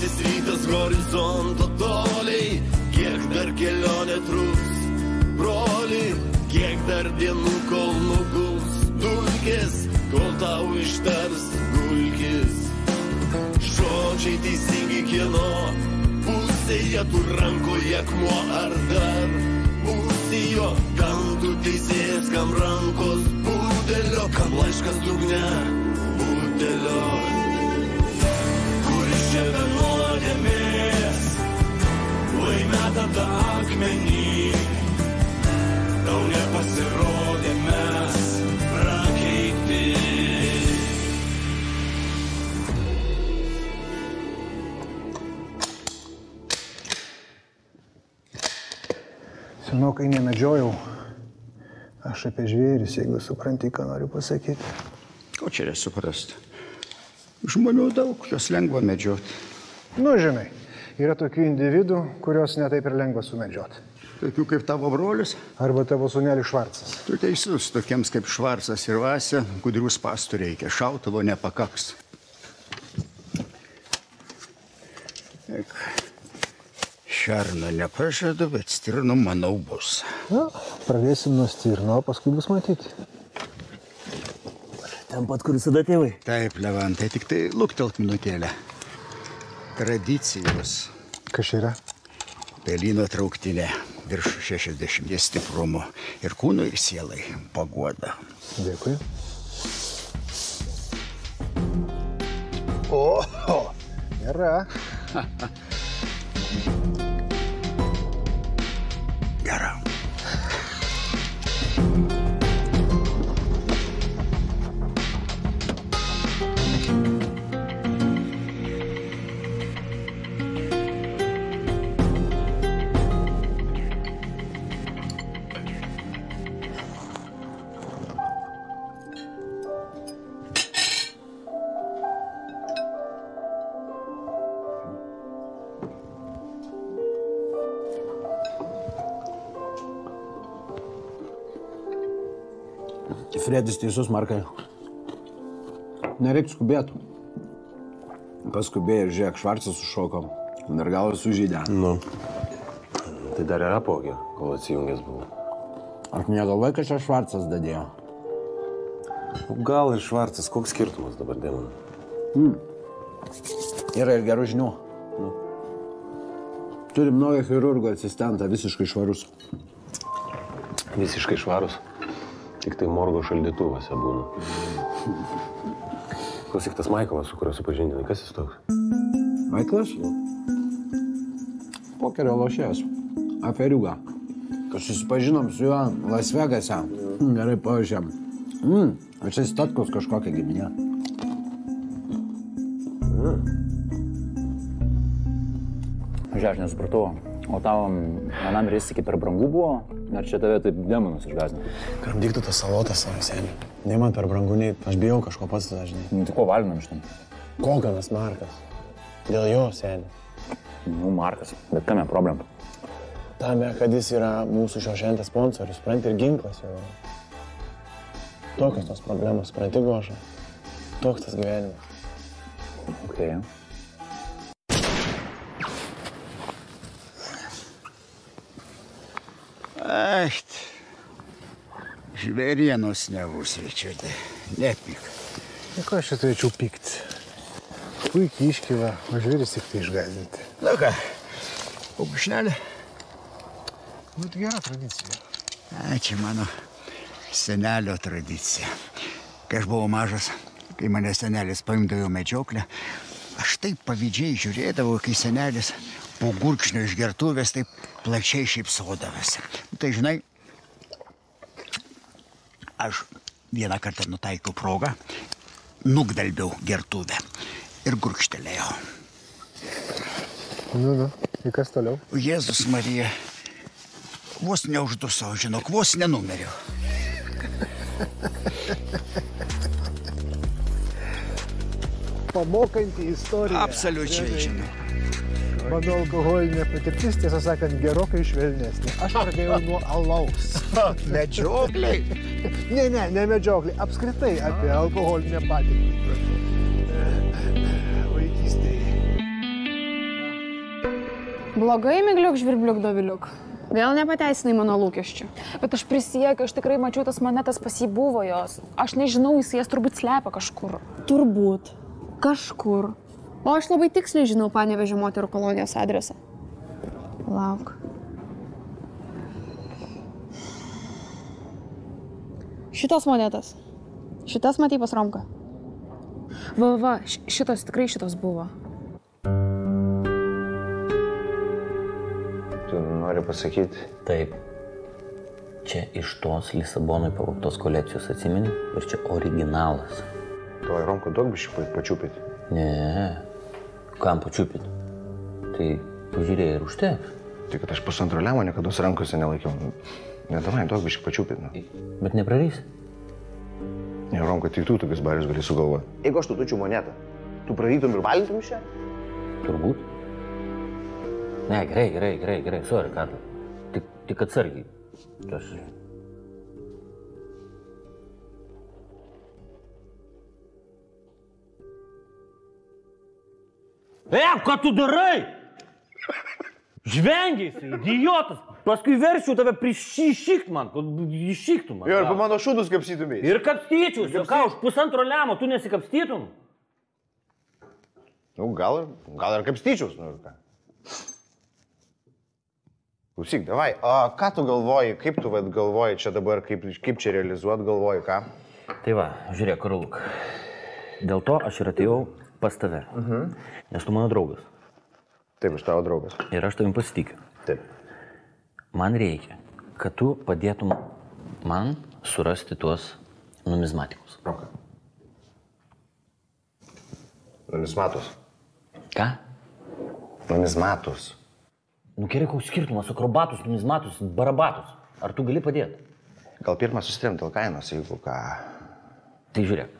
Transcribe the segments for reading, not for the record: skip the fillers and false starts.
Žydintis rytas horizonto toliai, kiek dar kelionė truks, broli, kiek dar dienų kol nuguls dulkės, kol tau ištars gulkis. Žodžiai teisingi kieno pusėje, tu rankoje akmuo ar dar būsi jo, kam tu teisėjas, kam rankos butelio, kam laiškas dugne butelio. Kuris čia be nuodėmės, lai meta tą akmenį, tau nepasirodė mes prakeikti. Senokai nemedžiojau. Aš apie žvėris, jeigu supranti, ką noriu pasakyti. Ko čia nesuprasti? Žmonių daug, juos lengva medžioti. Nu, žinai, yra tokių individų, kurios netaip ir lengva sumedžioti. Tokių kaip tavo brolis? Arba tavo sūnelis Švarcas. Tu teisus, tokiems kaip Švarcas ir Vasė, gudrių spąstų reikia, šautuvo nepakaks. Šerną nepažadu, bet stirnų, manau, bus. Na, pradėsim nuo stirno, o paskui bus matyti. Ten pat, kur visada tėvai. Taip, Levantai, tik tai luktelk minutėlę. Tradicijos. Kas čia yra? Pelyno trauktinė, virš 60 stiprumo. Ir kūnui, ir sielai paguoda. Dėkui. O, yra. Gera. Fredis teisus, Markai. Nereik skubėtų. Paskubėjai ir žiūrėk, Švarcas sušoko. Dar gal sužydė. Nu, tai dar yra pogė, kol atsijungęs buvo. Ar negalvai, kad čia Švarcas dadėjo? Gal ir Švarcas, koks skirtumas dabar, Demonai? Yra ir gerų žinių. Turim naują chirurgo asistentą, visiškai švarus. Visiškai švarus. Tik tai morgo šaldytuvose būna. Klausyk, tas Maiklas, su kuriuo supažindinai, kas jis toks? Maiklas? Pokerio lošėjas. Aferiuga. Kad susipažinom su juo Las Vegase. Gerai pavyzdžiam. O čia Statkus kažkokia giminė. Aš nesupratau. O tavo manam reisikį per brangu buvo? Ar čia tave taip demonus išgąsdino? Kam diktų tas salotas savo senį? Ne man per brangu, nei aš bijau kažko pats tada, žinai. Tai ko valinam iš ten? Koganas Markas. Dėl jo senį. Nu, Markas. Bet kame problema? Tame, kad jis yra mūsų šio šventės sponsorius, supranti, ir ginklas jau. Tokios tos problemos, supranti, Goša. Toks tas gyvenimas. Okay. Echt, žvėrienos neusveičiate, nepyk. Ko aš čia turėčiau pykti? Puikiai iškyla, o žvėris tik tai išgąsdinti. Na ką, pabušnelė? Nu, tai gera tradicija. Čia mano senelio tradicija. Kai aš buvau mažas, kai mane senelis paimdavo medžioklę, aš taip pavydžiai žiūrėdavau, kai senelis po gurkšnio iš gertuvės taip plačiai šypsodavosi. Tai žinai, aš vieną kartą nutaikiau progą, nugvelbiau gertuvę ir gurkštelėjau. Nu, ir kas toliau? Jėzus Marija, vos neuždusau, žinok, vos nenumeriau. Pamokanti istorija. Absoliučiai, žinau. Mano alkoholinė patirtis, tiesą sakant, gerokai švelnesnė. Aš pradėjau nuo alaus. Medžiokliai? Ne medžiokliai. Apskritai apie alkoholinę patirtį. Vaikystėje. Blogai, Migliuk, žvirbliuk, doviliuk. Vėl nepateisinai mano lūkesčių. Bet aš prisiekiu, aš tikrai mačiau tas monetas pas jį buvo jos. Aš nežinau, jis jas turbūt slepia kažkur. Turbūt. Kažkur. O aš labai tiksliai žinau Panevėžio moterų kolonijos adresą. Lauk. Šitos monetas. Šitas matei pas Romką. Va, šitos, tikrai šitos buvo. Tu nori pasakyti? Taip. Čia iš tos Lisabonui pavogtos kolekcijos atsimeni ir čia originalas. Toj Romko daug biškai pačiupyti? Ne. Kam pačiupyti? Tai pažiūrėjai ir užteks. Tai kad aš 1,5 lemo niekada rankose nelaikiau. Nedavai, daug biškai pačiupyti. Bet neprarysi? Ne, Romko, tik tu tokius barius gali sugalvoti. Jeigu aš tučiu monetą, tu prarytum ir valytum šią? Turbūt. Ne, gerai, sorry, Karla. Tik atsargiai. Aš... Ką tu darai? Žvengiais, idiotas. Paskui verčiau tave prišikt man, kad išiktų man. Ir po mano šūdus kapstytumės. Ir kapstyčius. Ką, už 1,5 lemo tu nesikapstytum? Nu, gal ir kapstyčius, nu ir ką. Klausyk, davai, o ką tu galvoji, kaip tu galvoji čia dabar, kaip čia realizuot galvoji, ką? Tai va, žiūrėk, Karoluk, dėl to aš ir atėjau pas tave, nes tu mano draugas. Taip, aš tavo draugas. Ir aš tavim pasitikiu. Taip. Man reikia, kad tu padėtum man surasti tuos numizmatikus. Okay. Numizmatus. Ką? Numizmatus. Nu gerai, koks skirtumas, akrobatus, numizmatus, barabatus. Ar tu gali padėti? Gal pirmą susitariam dėl kainos, jeigu ką... Tai žiūrėk,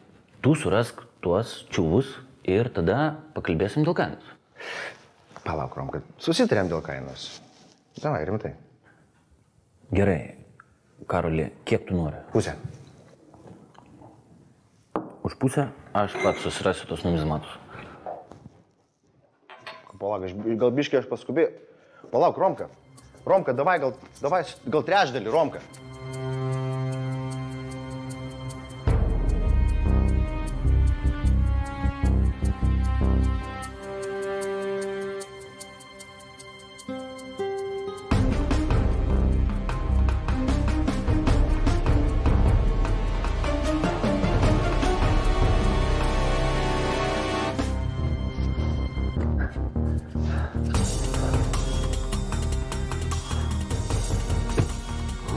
tu surask tuos čiūvus ir tada pakalbėsim dėl kainos. Palauk, Romka, susitariam dėl kainos. Davai, rimtai. Gerai, Karoli, kiek tu nori? Pusę. Už pusę aš pats susirasiu tos numizmatus. Palauk, gal biškai aš paskubėjau. Palauk, Romka. Romka, davai, gal trečdalį, Romka.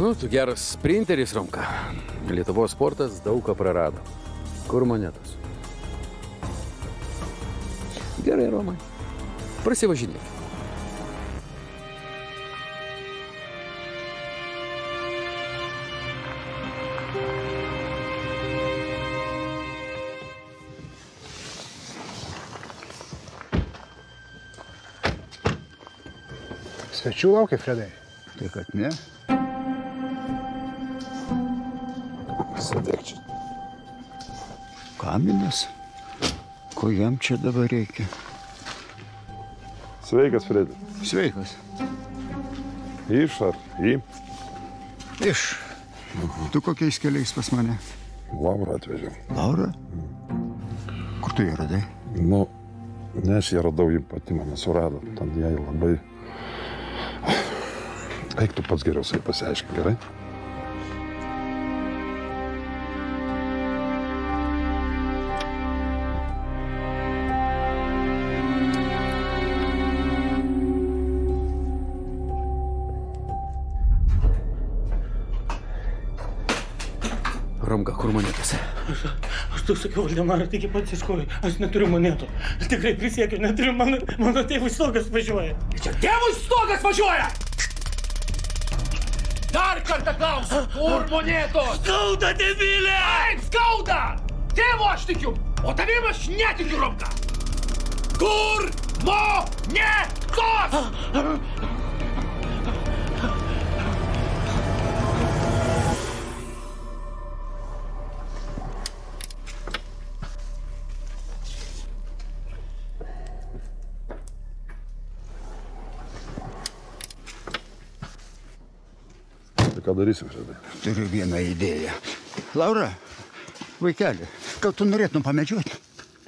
Nu, tu geras sprinteris, Romka. Lietuvos sportas daug ką prarado. Kur monetos? Gerai, Romai. Prasivažinėk. Svečių laukia, Fredai. Tai kad ne. Sėdėk čia. Kaminas? Ko jam čia dabar reikia? Sveikas, Fredi. Sveikas. Iš ar į? Iš. Tu kokiais keliais pas mane? Laura atvežiau. Laura? Kur tu ją radai? Nu, nes ją radau, ji pati mane surado. Tad jai labai... Eik tu pats geriau sai pasiaiškink, gerai? Romka, kur monetas? Aš tau sakiau, Valdemarai, taigi pats ieškoju. Aš neturiu monetų. Tikrai prisiekiu, neturiu. Mano tėvui stogas važiuoja. Čia tėvui stogas važiuoja! Dar kartą klausiu, kur monetos? Skauda, debilė! Taip, skauda! Tėvu aš tikiu, o tavim aš netikiu, Romka! Kur monetos? ką darysim, Fredai. Turiu vieną idėją. Laura, vaikeli, gal tu norėtum pamedžioti?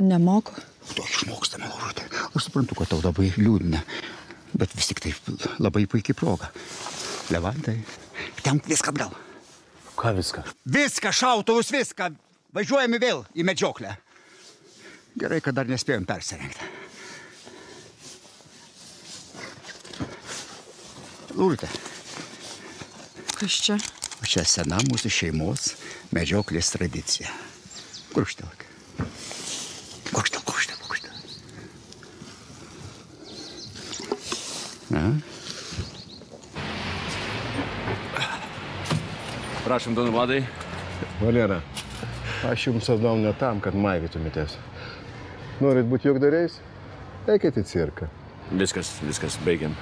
Nemoku. To išmokstame, Laurutė. Aš suprantu, kad tau labai liūdna, bet vis tik tai labai puikiai proga. Levantai, temk viską atgal. Ką viską? Viską, šautuvus, viską. Važiuojame vėl į medžioklę. Gerai, kad dar nespėjom persirengti. Laurutė. Kas čia? Čia sena mūsų šeimos medžioklės tradicija. Kurkštelk. Kurkštelk. Prašom, Donų vadai. Valera, aš jums sadau ne tam, kad maivytumėtės. Norit būti juokdariais? Eikit į cirką. Viskas, baigiam.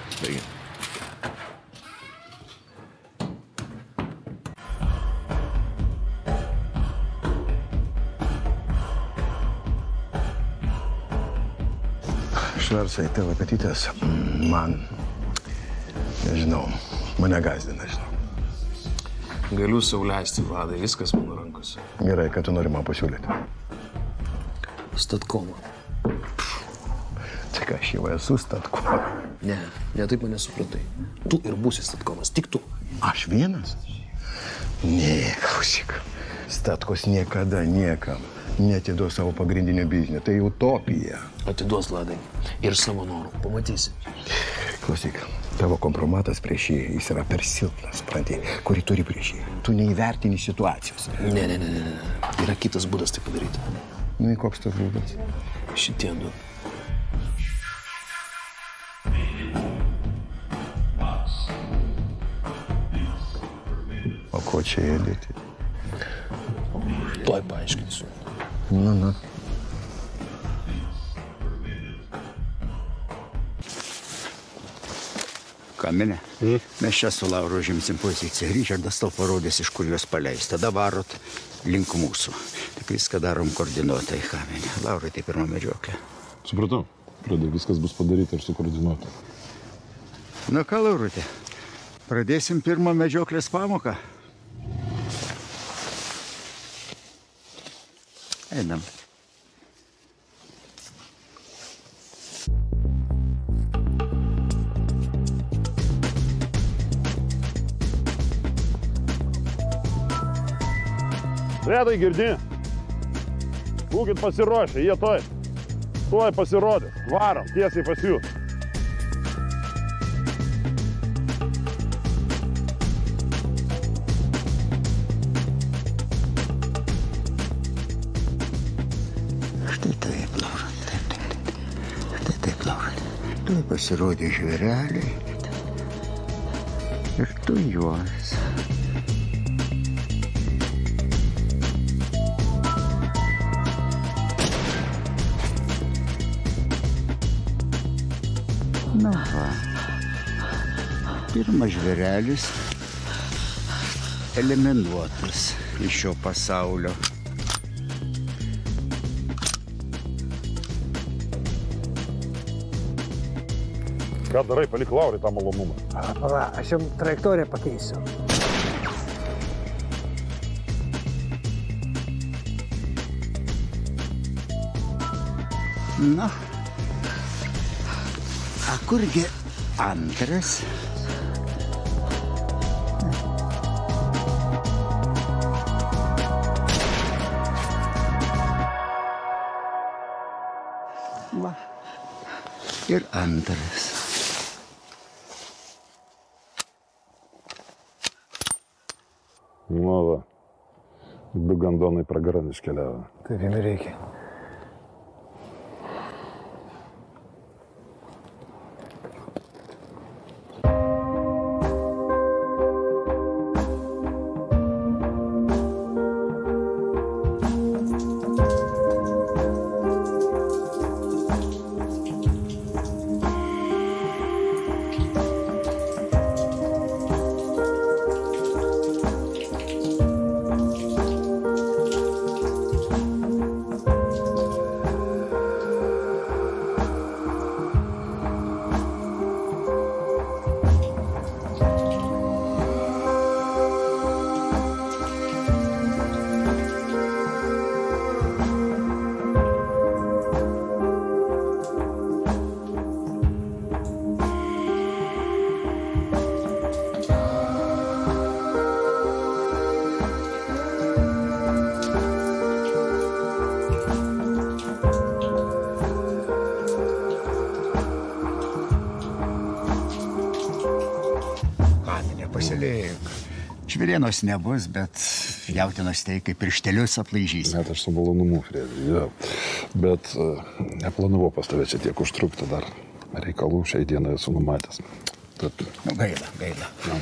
Šversai, tavo apetytas man, nežinau, mane gazdina, žinau. Galiu sau leisti, vadai, viskas mano rankose. Gerai, ką tu nori man pasiūlyti? Statkomą. Tik aš jau esu Statkoma. Ne, taip mane supratai. Tu ir būsi Statkomas, tik tu. Aš vienas? Ne, klausyk. Statkos niekada niekam neatiduos savo pagrindinio biznio. Tai utopija. Atiduos, Vladai. Ir savo norų. Pamatysi. Klausyk, tavo kompromatas prieš jį, jis yra per silpnas, supranti, kurį turi prieš jį. Tu neįvertini situacijos. Ne. Yra kitas būdas tai padaryti. Nu, koks tas būdas? Šitie du. O ko čia ėdėti? Tuoj paaiškinsiu. Na. Kaminė, mes čia su Lauru užimsim poziciją. Ričardas tau parodys, iš kur juos paleis. Tada varot link mūsų. Tik viską darom koordinuotai, Kaminė. Laurai, tai pirma medžioklė. Supratau. Pradė, viskas bus padaryta ir sukoordinuota. Na ką, Laurutė, pradėsim pirmą medžioklės pamoką. Einam. Fredai, girdi? Būkit pasiruošę, jie tuoj pasirodė. Varom, tiesiai pas jų. Štai taip, Laura. Štai taip, Laura. Tuoj pasirodė žvėreliai. Ir tu juos. Na va, pirmas žvėrelis eliminuotas iš šio pasaulio. Ką darai, palik Laurai tą malonumą? Pala, aš jam trajektoriją pakeisiu. Na. A kurgi antras? Va. Ir antras. Nu va, du gandonai pragaran iškeliavo. Taip jam reikia. pasilėk. Žvirienos nebus, bet jautienos tai kaip pirštelius aplaižys. Net aš su malonumu, Fredi, ja. Bet neplanavau pas tave čia tiek užtrukti dar. Reikalų šiai dienai esu numatęs. Tad... Nu, gaila. Nu.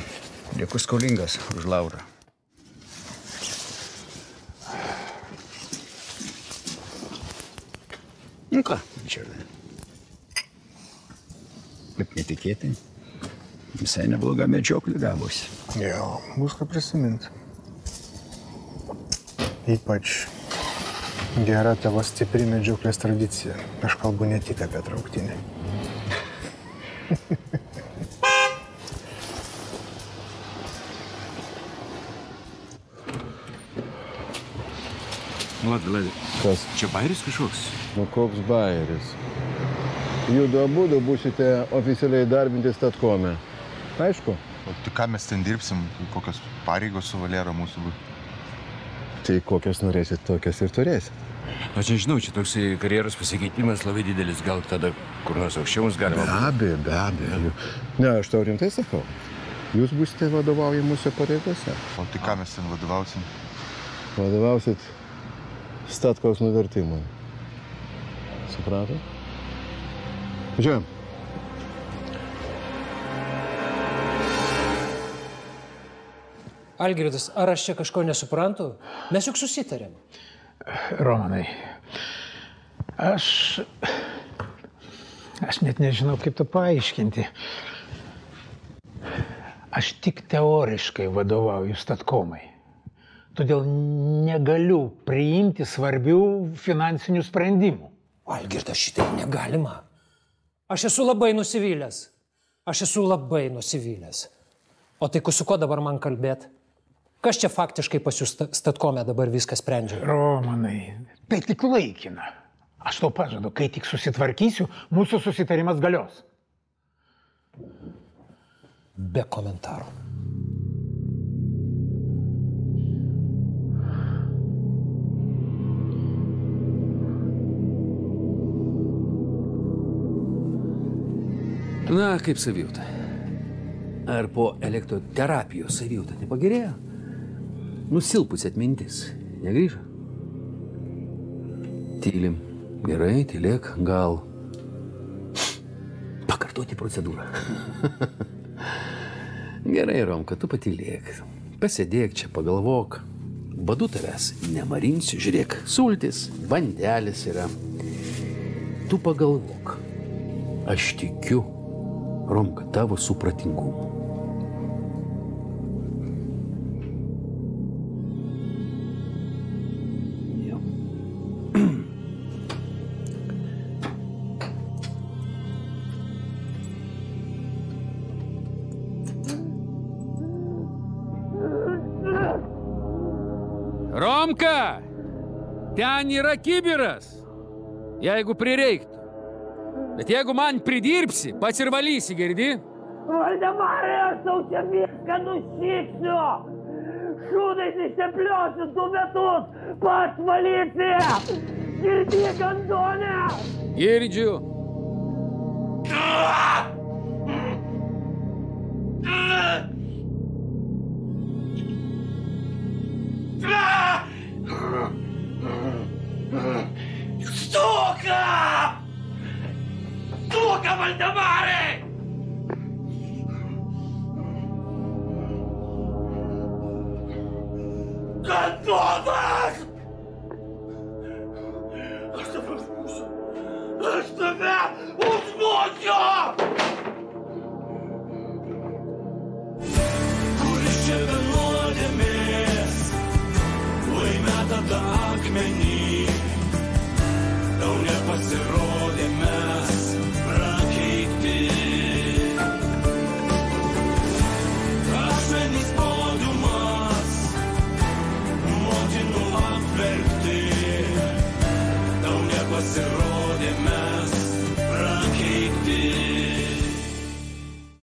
Lieku skolingas už Laurą. Nu ką, Ričardai. Kaip netikėtai. Visai nebloga medžioklė gavosi. Jo, bus ką prisiminti. Ypač gera tavo stipri medžioklės tradicija. Aš kalbu ne tik apie trauktinį. Vlad, Kas? Čia bairis kažkoks? Nu, koks bairis? Judu abudu būsite oficialiai darbinti Statkome. Aišku? O tai ką mes ten dirbsim? Kokios pareigos su Valera mūsų bus? Tai kokios norėsit, tokias ir turėsit. Aš nežinau, čia toks karjeros pasikeitimas labai didelis. Gal tada kur nors aukščiau mums galima... Be abejo. Ne, aš tau rimtai sakau. Jūs būsite vadovaujamuose pareigose. O tai ką mes ten vadovausim? Vadovausit Statkaus nuvertimui. Suprato? Važiuojam. Algirdas, ar aš čia kažko nesuprantu? Mes juk susitarėm. Romanai, aš net nežinau, kaip to paaiškinti. Aš tik teoriškai vadovauju Statkomai. Todėl negaliu priimti svarbių finansinių sprendimų. Algirdas, šitai negalima. Aš esu labai nusivylęs. O tai su ko dabar man kalbėt? Kas čia faktiškai pas jūs Statkome dabar viską sprendžia? Romanai, tai tik laikina. Aš tau pažadu, kai tik susitvarkysiu, mūsų susitarimas galios. Be komentarų. Na, kaip savijauta? Ar po elektroterapijos savijauta nepagerėjo? Nusilpusi atmintis. Negrįžo? Tylim. Gerai, tylėk. Gal pakartoti procedūrą. Gerai, Romka, tu patylėk. Pasėdėk čia, pagalvok. Badu tavęs nemarinsiu. Žiūrėk, sultis, bandelis yra. Tu pagalvok. Aš tikiu, Romka, tavo supratingumu. Romka, ten yra kibiras, jeigu prireiktų. Bet jeigu man pridirbsi, pats ir valysi, girdi? Valdemarai, aš tau čia viską nušypsiu. Šūdais ištepliosiu 2 metus, pats valysi. Girdi, gandonė? Girdžiu. Stuka! Stuka, Valdemarai! Gandonas! Aš tave užmušiu! Aš tave užmušiu! Kuris čia be nuodėmės, lai meta tą akmenį, tau nepasirodė mes prakeikti. Akmenys podiumas, motinų apverkti, tau nepasirodė.